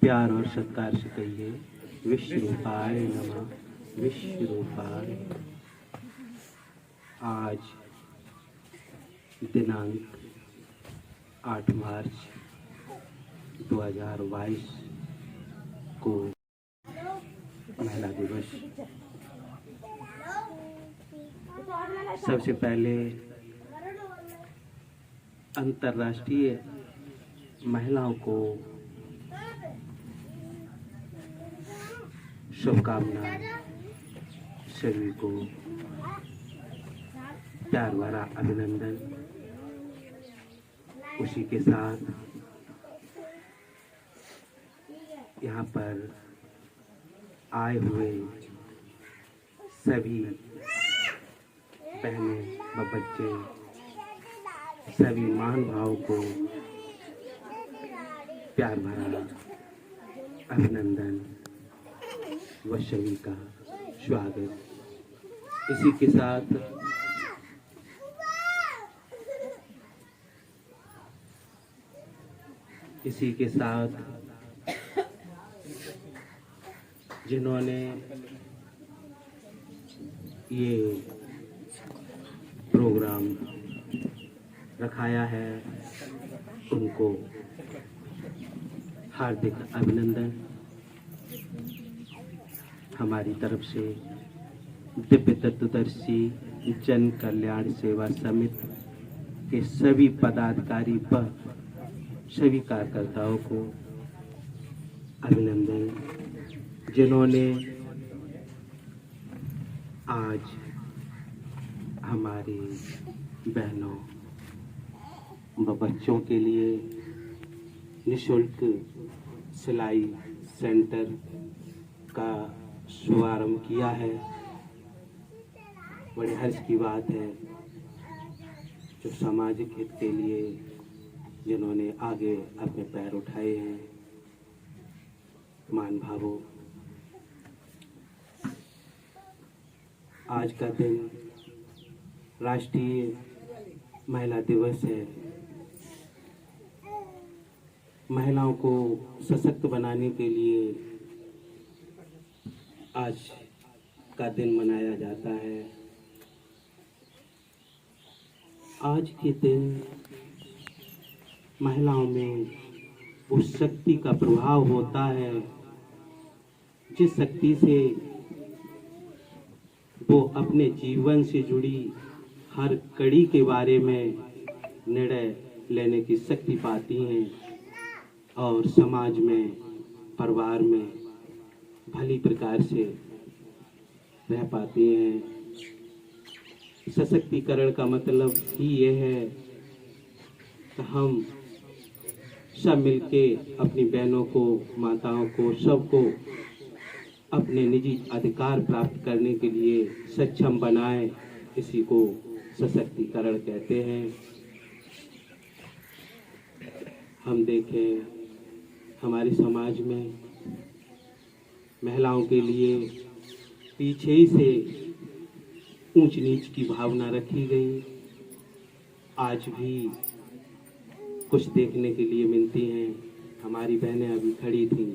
प्यार और सत्कार से कहिए विश्व रूपाय नमः, विश्व रूपाय। आज दिनांक 8 मार्च 2022 को महिला दिवस। सबसे पहले अंतर्राष्ट्रीय महिलाओं को शुभकामनाएं, सभी को प्यार भरा अभिनंदन। उसी के साथ यहाँ पर आए हुए सभी बहनें व बच्चे, सभी महानुभावों को प्यार भरा अभिनंदन व सभी का स्वागत। इसी के साथ जिन्होंने ये प्रोग्राम रखाया है उनको हार्दिक अभिनंदन। हमारी तरफ से दिव्य तत्वदर्शी जन कल्याण सेवा समिति के सभी पदाधिकारी व सभी कार्यकर्ताओं को अभिनंदन, जिन्होंने आज हमारी बहनों व बच्चों के लिए निःशुल्क सिलाई सेंटर का शुभारंभ किया है। बड़े हर्ष की बात है, जो सामाजिक हित के लिए जिन्होंने आगे अपने पैर उठाए हैं। मान भावों, आज का दिन राष्ट्रीय महिला दिवस है। महिलाओं को सशक्त बनाने के लिए आज का दिन मनाया जाता है। आज के दिन महिलाओं में उस शक्ति का प्रभाव होता है जिस शक्ति से वो अपने जीवन से जुड़ी हर कड़ी के बारे में निर्णय लेने की शक्ति पाती हैं और समाज में, परिवार में भली प्रकार से रह पाती हैं। सशक्तिकरण का मतलब ही ये है कि हम सब मिलके अपनी बहनों को, माताओं को, सबको अपने निजी अधिकार प्राप्त करने के लिए सक्षम बनाए। इसी को सशक्तिकरण कहते हैं। हम देखें हमारे समाज में महिलाओं के लिए पीछे ही से ऊंच नीच की भावना रखी गई। आज भी कुछ देखने के लिए मिलती हैं। हमारी बहनें अभी खड़ी थीं,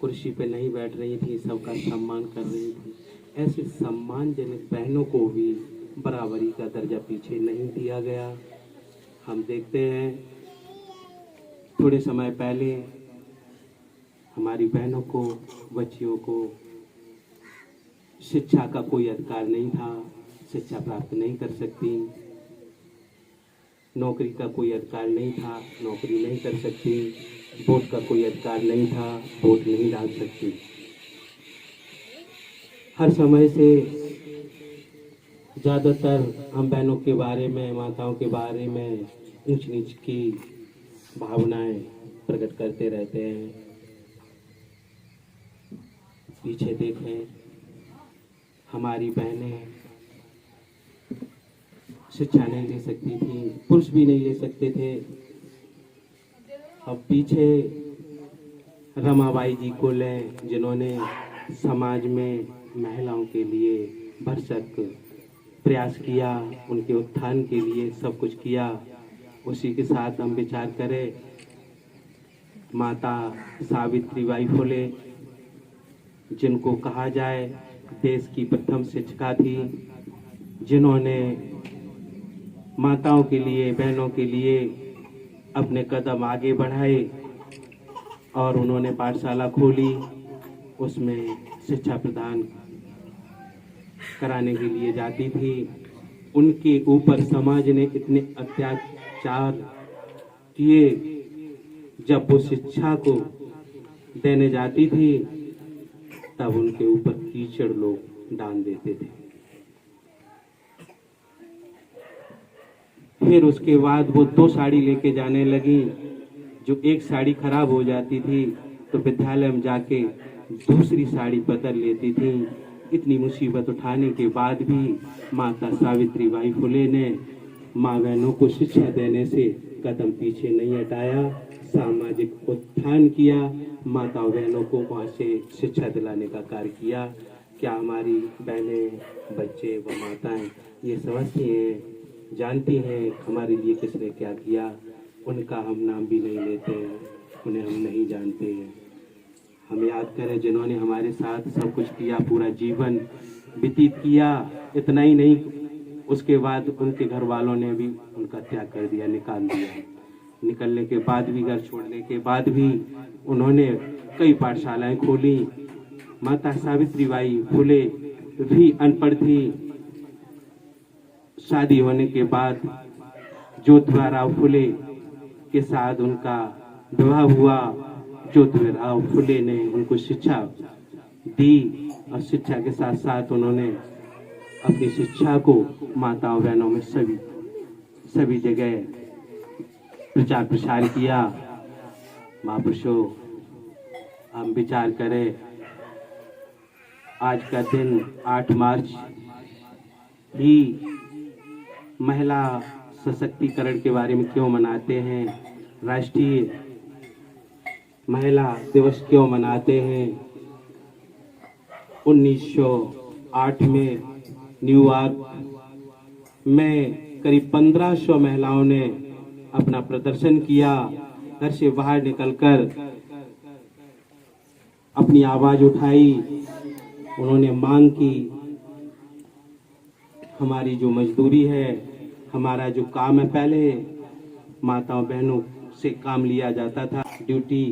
कुर्सी पे नहीं बैठ रही थी, सबका सम्मान कर रही थी। ऐसे सम्मानजनक बहनों को भी बराबरी का दर्जा पीछे नहीं दिया गया। हम देखते हैं थोड़े समय पहले हमारी बहनों को, बच्चियों को शिक्षा का कोई अधिकार नहीं था, शिक्षा प्राप्त नहीं कर सकती। नौकरी का कोई अधिकार नहीं था, नौकरी नहीं कर सकती। वोट का कोई अधिकार नहीं था, वोट नहीं डाल सकती। हर समय से ज़्यादातर हम बहनों के बारे में, माताओं के बारे में ऊंच नीच की भावनाएं प्रकट करते रहते हैं। पीछे देखें, हमारी बहनें शिक्षा नहीं ले सकती थी, पुरुष भी नहीं ले सकते थे। अब पीछे रमाबाई जी को लें, जिन्होंने समाज में महिलाओं के लिए भरसक प्रयास किया, उनके उत्थान के लिए सब कुछ किया। उसी के साथ हम विचार करें माता सावित्रीबाई फुले, जिनको कहा जाए देश की प्रथम शिक्षिका थी, जिन्होंने माताओं के लिए, बहनों के लिए अपने कदम आगे बढ़ाए और उन्होंने पाठशाला खोली, उसमें शिक्षा प्रदान कराने के लिए जाती थी। उनके ऊपर समाज ने इतने अत्याचार किए, जब वो शिक्षा को देने जाती थी तब उनके ऊपर कीचड़ लोग डाल देते थे। फिर उसके बाद वो 2 साड़ी लेके जाने लगी, जो एक साड़ी खराब हो जाती थी तो विद्यालय में जाके दूसरी साड़ी बदल लेती थी। इतनी मुसीबत उठाने के बाद भी माता सावित्रीबाई फुले ने माँ बहनों को शिक्षा देने से कदम पीछे नहीं हटाया, सामाजिक उत्थान किया, माता बहनों को वहाँ से शिक्षा दिलाने का कार्य किया। क्या हमारी बहनें, बच्चे व माताएं ये समझती हैं, जानती हैं हमारे लिए किसने क्या किया? उनका हम नाम भी नहीं लेते हैं, उन्हें हम नहीं जानते हैं। हम याद करें जिन्होंने हमारे साथ सब कुछ किया, पूरा जीवन व्यतीत किया। इतना ही नहीं, उसके बाद उनके घर वालों ने भी उनका त्याग कर दिया, निकाल दिया। निकलने के बाद भी, घर छोड़ने के बाद भी उन्होंने कई पाठशालाएं खोली। माता सावित्रीबाई फुले भी अनपढ़ थी। शादी होने के बाद ज्योतिबा फुले के साथ उनका विवाह हुआ। ज्योतिबा फुले ने उनको शिक्षा दी और शिक्षा के साथ साथ उन्होंने अपनी शिक्षा को माताओं बहनों में सभी जगह प्रचार प्रसार किया। महापुरुषों, हम विचार करें, आज का दिन 8 मार्च ही महिला सशक्तिकरण के बारे में क्यों मनाते हैं? राष्ट्रीय महिला दिवस क्यों मनाते हैं? 1908 में न्यूयॉर्क में करीब 1500 महिलाओं ने अपना प्रदर्शन किया। घर से बाहर निकलकर अपनी आवाज उठाई। उन्होंने मांग की, हमारी जो मजदूरी है, हमारा जो काम है, पहले माताओं बहनों से काम लिया जाता था, ड्यूटी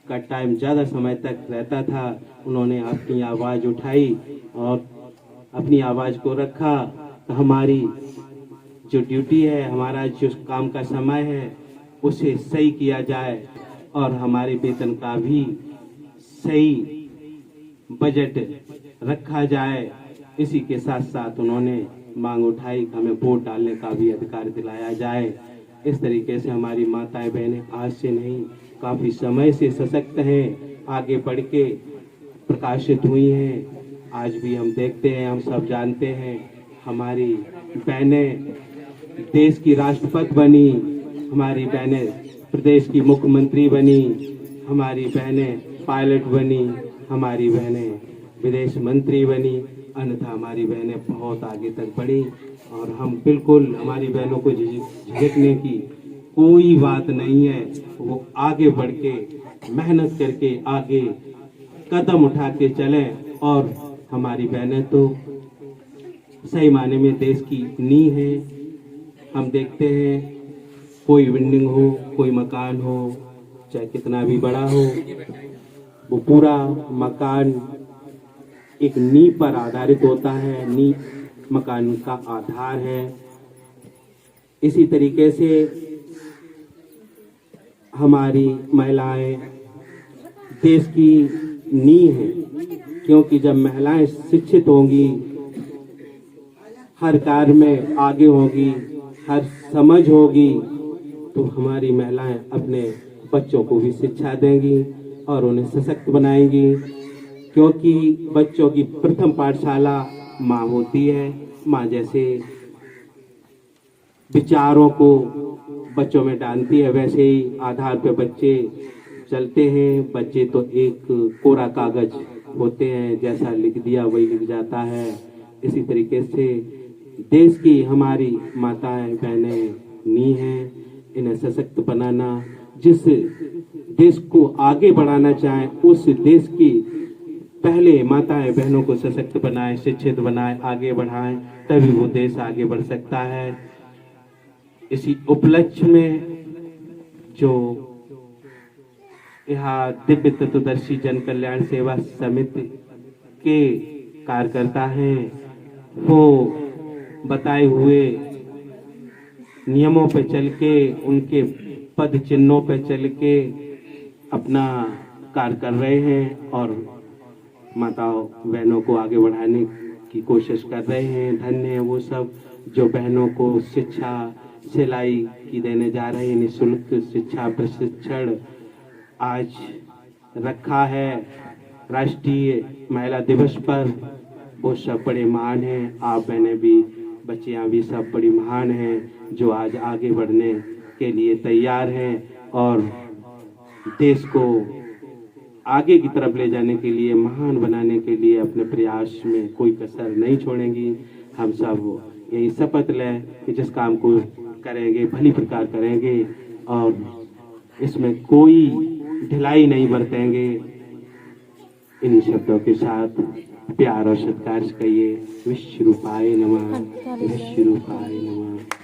का टाइम ज़्यादा समय तक रहता था। उन्होंने अपनी आवाज़ उठाई और अपनी आवाज़ को रखा, तो हमारी जो ड्यूटी है, हमारा जो काम का समय है, उसे सही किया जाए और हमारे वेतन का भी सही बजट रखा जाए। इसी के साथ साथ उन्होंने मांग उठाई कि हमें वोट डालने का भी अधिकार दिलाया जाए। इस तरीके से हमारी माताएं बहनें आज से नहीं, काफ़ी समय से सशक्त हैं, आगे बढ़ के प्रकाशित हुई हैं। आज भी हम देखते हैं, हम सब जानते हैं, हमारी बहनें देश की राष्ट्रपति बनी, हमारी बहनें प्रदेश की मुख्यमंत्री बनी, हमारी बहनें पायलट बनी, हमारी बहनें विदेश मंत्री बनी। अन्यथा हमारी बहनें बहुत आगे तक बढ़ी और हम बिल्कुल, हमारी बहनों को झिझकने की कोई बात नहीं है। वो आगे बढ़ के मेहनत करके आगे कदम उठा के चलें और हमारी बहनें तो सही मायने में देश की नींव है। हम देखते हैं, कोई बिल्डिंग हो, कोई मकान हो, चाहे कितना भी बड़ा हो, वो पूरा मकान एक नींव पर आधारित होता है। नींव मकान का आधार है। इसी तरीके से हमारी महिलाएं देश की नींव है, क्योंकि जब महिलाएं शिक्षित होंगी, हर कार्य में आगे होगी, हर समझ होगी, तो हमारी महिलाएं अपने बच्चों को भी शिक्षा देंगी और उन्हें सशक्त बनाएंगी। क्योंकि बच्चों की प्रथम पाठशाला माँ होती है। माँ जैसे विचारों को बच्चों में डालती है, वैसे ही आधार पे बच्चे चलते हैं। बच्चे तो एक कोरा कागज होते हैं, जैसा लिख दिया वही लिख जाता है। इसी तरीके से देश की हमारी माताएं बहनें नींव हैं, इन्हें सशक्त बनाना, जिस देश को आगे बढ़ाना चाहें, उस देश की पहले माताएं बहनों को सशक्त बनाएं, शिक्षित बनाएं, आगे बढ़ाएं, तभी वो देश आगे बढ़ सकता है। इसी उपलक्ष्य में जो यहाँ दिव्य तत्वदर्शी जन कल्याण सेवा समिति के कार्यकर्ता हैं, वो बताए हुए नियमों पर चल के, उनके पद चिन्हों पर चल के अपना कार्य कर रहे हैं और माताओं बहनों को आगे बढ़ाने की कोशिश कर रहे हैं। धन्य है वो सब जो बहनों को शिक्षा सिलाई की देने जा रहे हैं। निःशुल्क शिक्षा प्रशिक्षण आज रखा है राष्ट्रीय महिला दिवस पर। वो सब बड़े महान हैं। आप बहनें भी, बच्चियां भी सब बड़ी महान हैं जो आज आगे बढ़ने के लिए तैयार हैं और देश को आगे की तरफ ले जाने के लिए, महान बनाने के लिए अपने प्रयास में कोई कसर नहीं छोड़ेंगी। हम सब यही शपथ लें कि जिस काम को करेंगे भली प्रकार करेंगे और इसमें कोई ढिलाई नहीं बरतेंगे। इन शब्दों के साथ प्यार और सत्कार से कहिए विश्व रूपाय नमः, विश्व रूपाय नमः।